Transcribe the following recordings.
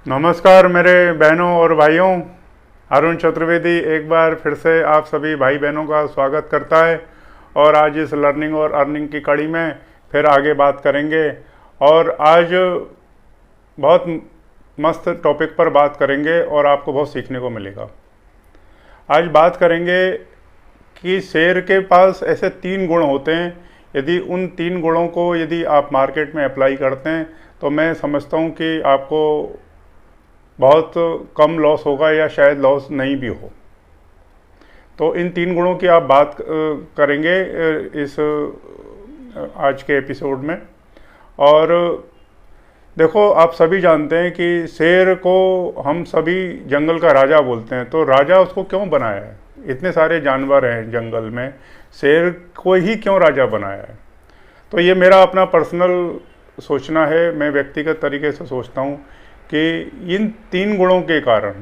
नमस्कार मेरे बहनों और भाइयों। अरुण चतुर्वेदी एक बार फिर से आप सभी भाई बहनों का स्वागत करता है और आज इस लर्निंग और अर्निंग की कड़ी में फिर आगे बात करेंगे। और आज बहुत मस्त टॉपिक पर बात करेंगे और आपको बहुत सीखने को मिलेगा। आज बात करेंगे कि शेर के पास ऐसे 3 गुण होते हैं। यदि उन 3 गुणों को यदि आप मार्केट में अप्लाई करते हैं तो मैं समझता हूँ कि आपको बहुत कम लॉस होगा या शायद लॉस नहीं भी हो। तो इन 3 गुणों की आप बात करेंगे इस आज के एपिसोड में। और देखो, आप सभी जानते हैं कि शेर को हम सभी जंगल का राजा बोलते हैं। तो राजा उसको क्यों बनाया है? इतने सारे जानवर हैं जंगल में, शेर को ही क्यों राजा बनाया है? तो ये मेरा अपना पर्सनल सोचना है। मैं व्यक्तिगत तरीके से सोचता हूँ कि इन 3 गुणों के कारण,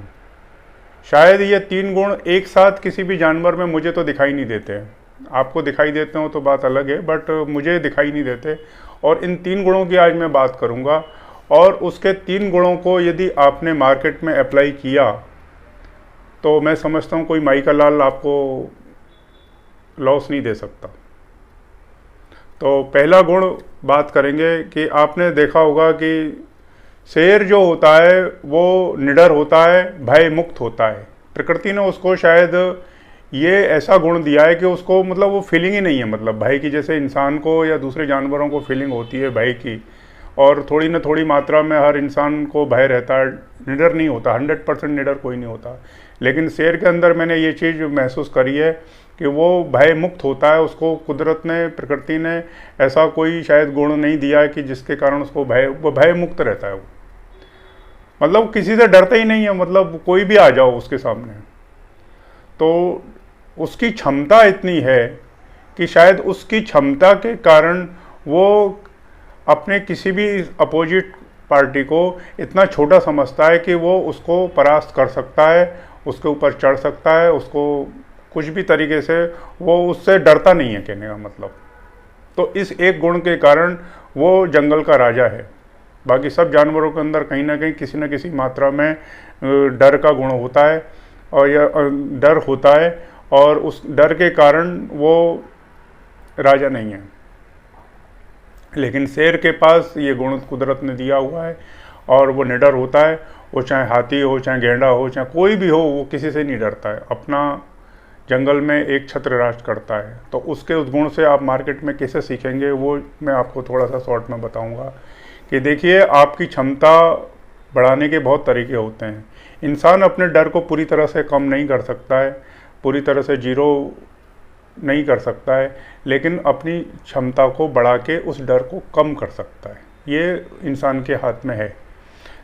शायद ये 3 गुण एक साथ किसी भी जानवर में मुझे तो दिखाई नहीं देते हैं। आपको दिखाई देते हो तो बात अलग है, बट मुझे दिखाई नहीं देते। और इन 3 गुणों की आज मैं बात करूँगा। और उसके 3 गुणों को यदि आपने मार्केट में अप्लाई किया तो मैं समझता हूँ कोई माई का लाल आपको लॉस नहीं दे सकता। तो पहला गुण बात करेंगे कि आपने देखा होगा कि शेर जो होता है वो निडर होता है, भय मुक्त होता है। प्रकृति ने उसको शायद ये ऐसा गुण दिया है कि उसको मतलब वो फीलिंग ही नहीं है, मतलब भय की। जैसे इंसान को या दूसरे जानवरों को फीलिंग होती है भय की, और थोड़ी न थोड़ी मात्रा में हर इंसान को भय रहता है। निडर नहीं होता, 100% निडर कोई नहीं होता। लेकिन शेर के अंदर मैंने ये चीज़ महसूस करी है कि वो भय मुक्त होता है। उसको कुदरत ने, प्रकृति ने ऐसा कोई शायद गुण नहीं दिया है कि जिसके कारण उसको वो भय मुक्त रहता है। वो मतलब किसी से डरता ही नहीं है, मतलब कोई भी आ जाओ उसके सामने। तो उसकी क्षमता इतनी है कि शायद उसकी क्षमता के कारण वो अपने किसी भी अपोजिट पार्टी को इतना छोटा समझता है कि वो उसको परास्त कर सकता है, उसके ऊपर चढ़ सकता है, उसको कुछ भी तरीके से वो उससे डरता नहीं है, कहने का मतलब। तो इस एक गुण के कारण वो जंगल का राजा है। बाकी सब जानवरों के अंदर कहीं ना कहीं किसी न किसी मात्रा में डर का गुण होता है, और यह डर होता है, और उस डर के कारण वो राजा नहीं है। लेकिन शेर के पास ये गुण कुदरत ने दिया हुआ है, और वो निडर होता है। वो चाहे हाथी हो, चाहे गेंडा हो, चाहे कोई भी हो, वो किसी से नहीं डरता है। अपना जंगल में एक छत्र राज करता है। तो उसके उस गुण से आप मार्केट में कैसे सीखेंगे वो मैं आपको थोड़ा सा शॉर्ट में बताऊंगा। कि देखिए, आपकी क्षमता बढ़ाने के बहुत तरीके होते हैं। इंसान अपने डर को पूरी तरह से कम नहीं कर सकता है, पूरी तरह से जीरो नहीं कर सकता है, लेकिन अपनी क्षमता को बढ़ा के उस डर को कम कर सकता है। ये इंसान के हाथ में है।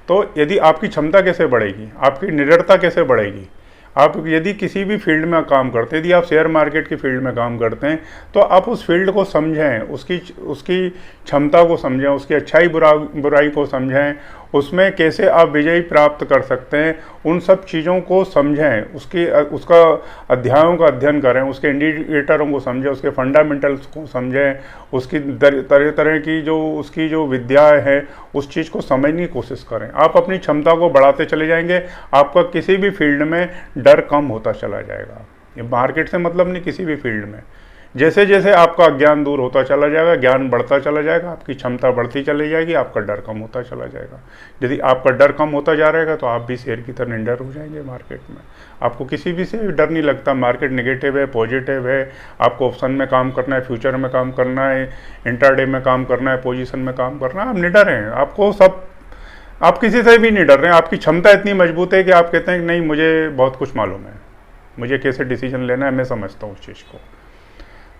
तो यदि आपकी क्षमता कैसे बढ़ेगी, आपकी निडरता कैसे बढ़ेगी? आप यदि किसी भी फील्ड में काम करते हैं, यदि आप शेयर मार्केट की फील्ड में काम करते हैं, तो आप उस फील्ड को समझें, उसकी क्षमता को समझें, उसकी अच्छाई बुराई को समझें, उसमें कैसे आप विजयी प्राप्त कर सकते हैं, उन सब चीज़ों को समझें, उसका अध्यायों का अध्ययन करें, उसके इंडिकेटरों को समझें, उसके फंडामेंटल्स को समझें, उसकी तरह तरह की उसकी जो विद्याएँ हैं उस चीज़ को समझने की कोशिश करें। आप अपनी क्षमता को बढ़ाते चले जाएंगे, आपका किसी भी फील्ड में डर कम होता चला जाएगा। ये मार्केट से मतलब नहीं, किसी भी फील्ड में जैसे जैसे आपका ज्ञान दूर होता चला जाएगा, ज्ञान बढ़ता चला जाएगा, आपकी क्षमता बढ़ती चली जाएगी, आपका डर कम होता चला जाएगा। यदि आपका डर कम होता जा रहेगा तो आप भी शेर की तरह निडर हो जाएंगे मार्केट में। आपको किसी भी से डर नहीं लगता। मार्केट नेगेटिव है, पॉजिटिव है, आपको ऑप्शन में काम करना है, फ्यूचर में काम करना है, इंटरडे में काम करना है, पोजीशन में काम करना है, आप निडर हैं। आपको सब, आप किसी से भी नहीं डर रहे हैं। आपकी क्षमता इतनी मजबूत है कि आप कहते हैं कि नहीं, मुझे बहुत कुछ मालूम है, मुझे कैसे डिसीजन लेना है, मैं समझता हूँ उस चीज़ को।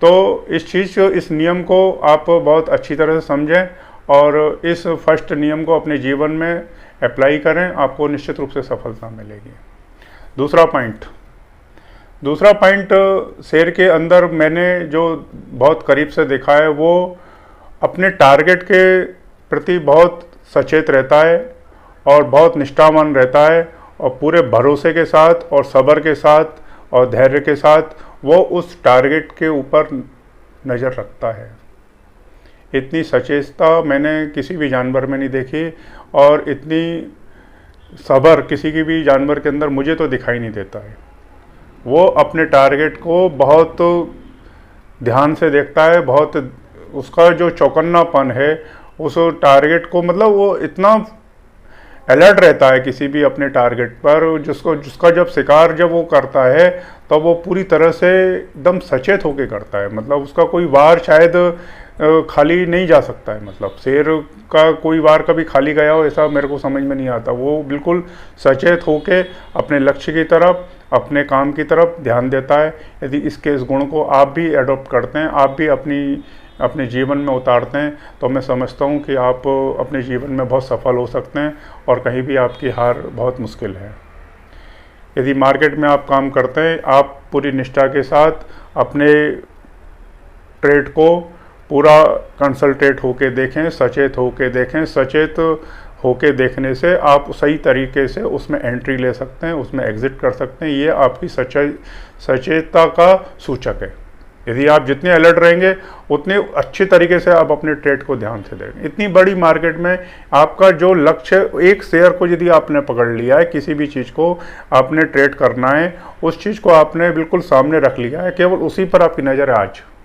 तो इस चीज़ को, इस नियम को आप बहुत अच्छी तरह से समझें और इस फर्स्ट नियम को अपने जीवन में अप्लाई करें, आपको निश्चित रूप से सफलता मिलेगी। दूसरा पॉइंट शेर के अंदर मैंने जो बहुत करीब से देखा है, वो अपने टारगेट के प्रति बहुत सचेत रहता है और बहुत निष्ठावान रहता है, और पूरे भरोसे के साथ और सब्र के साथ और धैर्य के साथ वो उस टारगेट के ऊपर नज़र रखता है। इतनी सचेतता मैंने किसी भी जानवर में नहीं देखी, और इतनी सब्र किसी की भी जानवर के अंदर मुझे तो दिखाई नहीं देता है। वो अपने टारगेट को बहुत ध्यान से देखता है, बहुत उसका जो चौकन्नापन है उस टारगेट को, मतलब वो इतना अलर्ट रहता है किसी भी अपने टारगेट पर, जिसका जब शिकार जब वो करता है तो वो पूरी तरह से एकदम सचेत होकर करता है। मतलब उसका कोई वार शायद खाली नहीं जा सकता है। मतलब शेर का कोई वार कभी खाली गया हो ऐसा मेरे को समझ में नहीं आता। वो बिल्कुल सचेत होके अपने लक्ष्य की तरफ, अपने काम की तरफ ध्यान देता है। यदि इस गुण को आप भी एडॉप्ट करते हैं, आप भी अपने जीवन में उतारते हैं, तो मैं समझता हूँ कि आप अपने जीवन में बहुत सफल हो सकते हैं और कहीं भी आपकी हार बहुत मुश्किल है। यदि मार्केट में आप काम करते हैं, आप पूरी निष्ठा के साथ अपने ट्रेड को पूरा कंसल्टेट होके देखें, सचेत होके देखें। सचेत होके देखने से आप सही तरीके से उसमें एंट्री ले सकते हैं, उसमें एग्जिट कर सकते हैं। ये आपकी सचेतता का सूचक है। यदि आप जितने अलर्ट रहेंगे उतने अच्छे तरीके से आप अपने ट्रेड को ध्यान से देंगे। इतनी बड़ी मार्केट में आपका जो लक्ष्य, एक शेयर को यदि आपने पकड़ लिया है, किसी भी चीज़ को आपने ट्रेड करना है, उस चीज़ को आपने बिल्कुल सामने रख लिया है, केवल उसी पर आपकी नज़र है।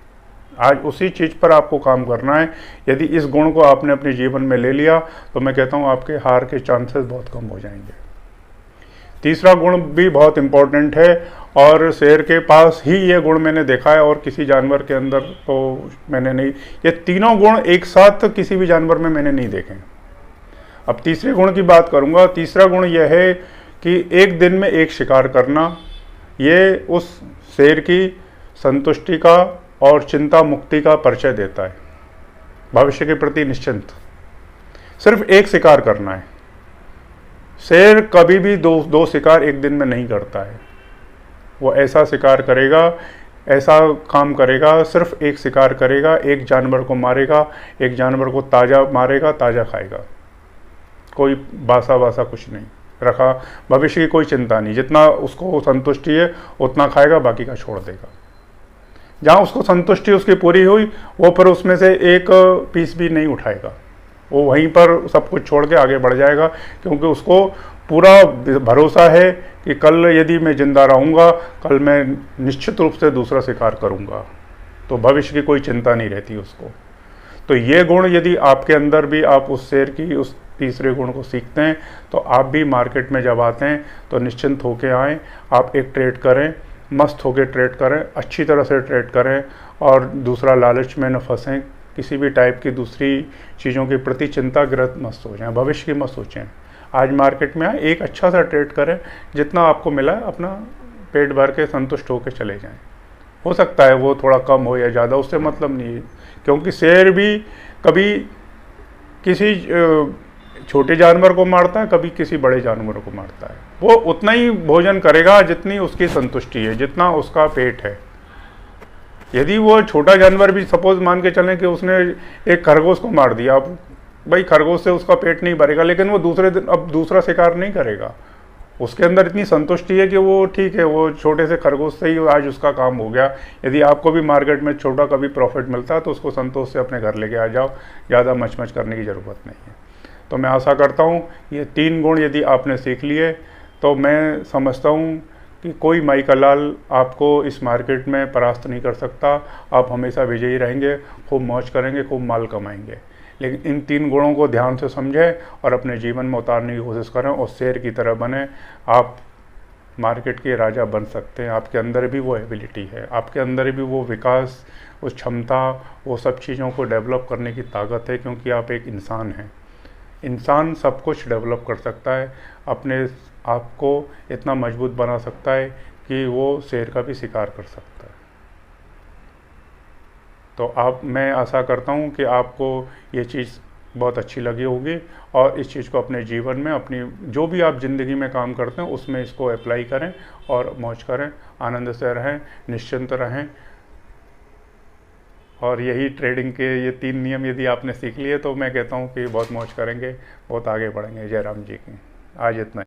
आज उसी चीज़ पर आपको काम करना है। यदि इस गुण को आपने अपने जीवन में ले लिया तो मैं कहता हूँ आपके हार के चांसेस बहुत कम हो जाएंगे। तीसरा गुण भी बहुत इम्पोर्टेंट है और शेर के पास ही ये गुण मैंने देखा है और किसी जानवर के अंदर तो मैंने नहीं, ये तीनों गुण एक साथ किसी भी जानवर में मैंने नहीं देखे। अब तीसरे गुण की बात करूँगा। तीसरा गुण यह है कि एक दिन में एक शिकार करना। ये उस शेर की संतुष्टि का और चिंता मुक्ति का परिचय देता है। भविष्य के प्रति निश्चिंत, सिर्फ एक शिकार करना है। शेर कभी भी दो शिकार एक दिन में नहीं करता है। वो ऐसा शिकार करेगा, ऐसा काम करेगा, सिर्फ एक शिकार करेगा, एक जानवर को मारेगा, एक जानवर को ताज़ा मारेगा, ताज़ा खाएगा। कोई बासा कुछ नहीं रखा, भविष्य की कोई चिंता नहीं। जितना उसको संतुष्टि है उतना खाएगा, बाकी का छोड़ देगा। जहाँ उसको संतुष्टि उसकी पूरी हुई, वो फिर उसमें से एक पीस भी नहीं उठाएगा। वो वहीं पर सब कुछ छोड़ के आगे बढ़ जाएगा, क्योंकि उसको पूरा भरोसा है कि कल यदि मैं जिंदा रहूँगा, कल मैं निश्चित रूप से दूसरा शिकार करूँगा। तो भविष्य की कोई चिंता नहीं रहती उसको। तो ये गुण यदि आपके अंदर भी, आप उस शेर की उस तीसरे गुण को सीखते हैं, तो आप भी मार्केट में जब आते हैं तो निश्चिंत होके आएँ। आप एक ट्रेड करें, मस्त होकर ट्रेड करें, अच्छी तरह से ट्रेड करें और दूसरा लालच में न फंसें। किसी भी टाइप की दूसरी चीज़ों के प्रति चिंताग्रस्त मत सोचें, भविष्य की मत सोचें। आज मार्केट में आए, एक अच्छा सा ट्रेड करें, जितना आपको मिला है अपना पेट भर के संतुष्ट होकर चले जाएं। हो सकता है वो थोड़ा कम हो या ज़्यादा, उससे मतलब नहीं है, क्योंकि शेर भी कभी किसी छोटे जानवर को मारता है, कभी किसी बड़े जानवर को मारता है। वो उतना ही भोजन करेगा जितनी उसकी संतुष्टि है, जितना उसका पेट है। यदि वो छोटा जानवर भी, सपोज मान के चलें कि उसने एक खरगोश को मार दिया, अब भाई खरगोश से उसका पेट नहीं भरेगा, लेकिन वो दूसरे दिन अब दूसरा शिकार नहीं करेगा। उसके अंदर इतनी संतुष्टि है कि वो ठीक है, वो छोटे से खरगोश से ही आज उसका काम हो गया। यदि आपको भी मार्केट में छोटा कभी प्रॉफिट मिलता है तो उसको संतोष से अपने घर लेके आ जाओ, ज़्यादा मच करने की ज़रूरत नहीं है। तो मैं आशा करता हूँ ये 3 गुण यदि आपने सीख लिए तो मैं समझता हूँ कि कोई माई का लाल आपको इस मार्केट में परास्त नहीं कर सकता। आप हमेशा विजयी रहेंगे, खूब मौज करेंगे, खूब माल कमाएंगे। लेकिन इन 3 गुणों को ध्यान से समझें और अपने जीवन में उतारने की कोशिश करें और शेर की तरह बने। आप मार्केट के राजा बन सकते हैं। आपके अंदर भी वो एबिलिटी है, आपके अंदर भी वो विकास, उस क्षमता, वो सब चीज़ों को डेवलप करने की ताकत है, क्योंकि आप एक इंसान हैं। इंसान सब कुछ डेवलप कर सकता है, अपने आप को इतना मजबूत बना सकता है कि वो शेर का भी शिकार कर सकता है। तो मैं आशा करता हूँ कि आपको ये चीज़ बहुत अच्छी लगी होगी और इस चीज़ को अपने जीवन में, अपनी जो भी आप ज़िंदगी में काम करते हैं उसमें इसको अप्लाई करें और मौज करें, आनंद से रहें, निश्चिंत रहें। और यही ट्रेडिंग के ये 3 नियम यदि आपने सीख लिए तो मैं कहता हूँ कि बहुत मौज करेंगे, बहुत आगे बढ़ेंगे। जय राम जी की। आज इतना।